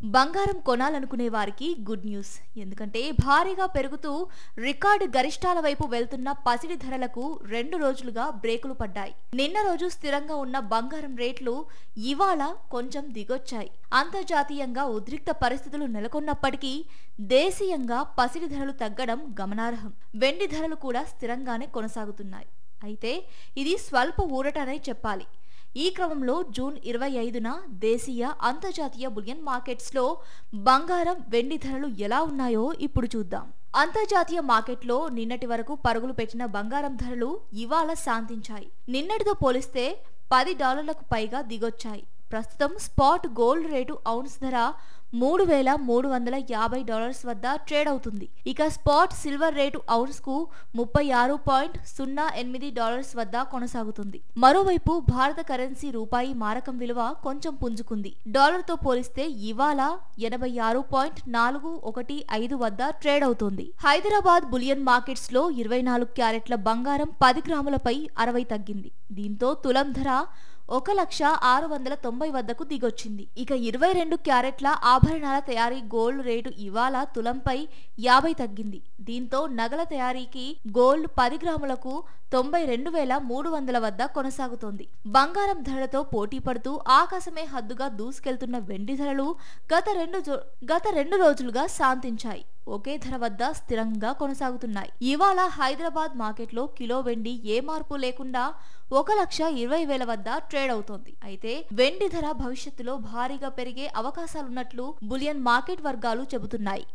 బంగారం కొనాలనుకునే వారికి good news. ఎందుకంటే భారీగా పెరుగుతూ రికార్డు గరిష్టాల వైపు వెళ్తున్న పసిడి ధరలకు 2 రోజులుగా బ్రేకులు పడ్డాయి. నిన్న రోజు స్థిరంగా ఉన్న బంగారం రేట్లు ఇవాళ కొంచెం దిగొచ్చాయి. అంతర్జాతీయంగా ఉద్రిక్త పరిస్థితులు నెలకొన్నప్పటికీ దేశీయంగా పసిడి ధరలు తగ్గడం గమనార్హం. వెండి ధరలు కూడా స్థిరంగానే కొనసాగుతున్నాయి. అయితే ఇది స్వల్ప ఊరటనే చెప్పాలి. ఈ క్రమంలో జూన్ 25న దేశీయ అంతర్జాతీయ బులియన్ మార్కెట్స్లో బంగారం, వెండి ధరలు ఎలా ఉన్నాయో ఇప్పుడు చూద్దాం. అంతర్జాతీయ మార్కెట్లో నిన్నటి వరకు పరుగులు పెట్టిన బంగారం ధరలు ఇవాళ శాంతించాయి. నిన్నటితో పోలిస్తే $10 పైగా దిగొచ్చాయి. ప్రస్తుతం స్పాట్ గోల్డ్ రేటు ఔన్స్ ధర $3,350 వద్ద ట్రేడ్ అవుతుంది. ఇక స్పాట్ సిల్వర్ రేటు ఔన్స్ కు $36.08 వద్ద కొనసాగుతుంది. మరోవైపు భారత కరెన్సీ రూపాయి మారకం విలువ కొంచెం పుంజుకుంది. డాలర్తో పోలిస్తే ఇవాళ 86.415 వద్ద ట్రేడ్ అవుతుంది. హైదరాబాద్ బులియన్ మార్కెట్స్ లో 24 క్యారెట్ల బంగారం 10 గ్రాములపై 60 తగ్గింది. దీంతో తులం ధర 1,690 వద్దకు దిగొచ్చింది. ఇక 22 క్యారెట్ల ఆభరణాల తయారీ గోల్డ్ రేటు ఇవాళ తులంపై 50 తగ్గింది. దీంతో నగల తయారీకి గోల్డ్ 10 గ్రాములకు 92,300 వద్ద కొనసాగుతోంది. బంగారం ధరలతో పోటీ పడుతూ ఆకాశమే హద్దుగా దూసుకెళ్తున్న వెండి ధరలు గత రెండు రోజులుగా శాంతించాయి. ఒకే ధర వద్ద స్థిరంగా కొనసాగుతున్నాయి. ఇవాళ హైదరాబాద్ మార్కెట్లో కిలో వెండి ఏ మార్పు లేకుండా 1,20,000 వద్ద ట్రేడ్ అవుతోంది. అయితే వెండి ధర భవిష్యత్తులో భారీగా పెరిగే అవకాశాలున్నట్లు బులియన్ మార్కెట్ వర్గాలు చెబుతున్నాయి.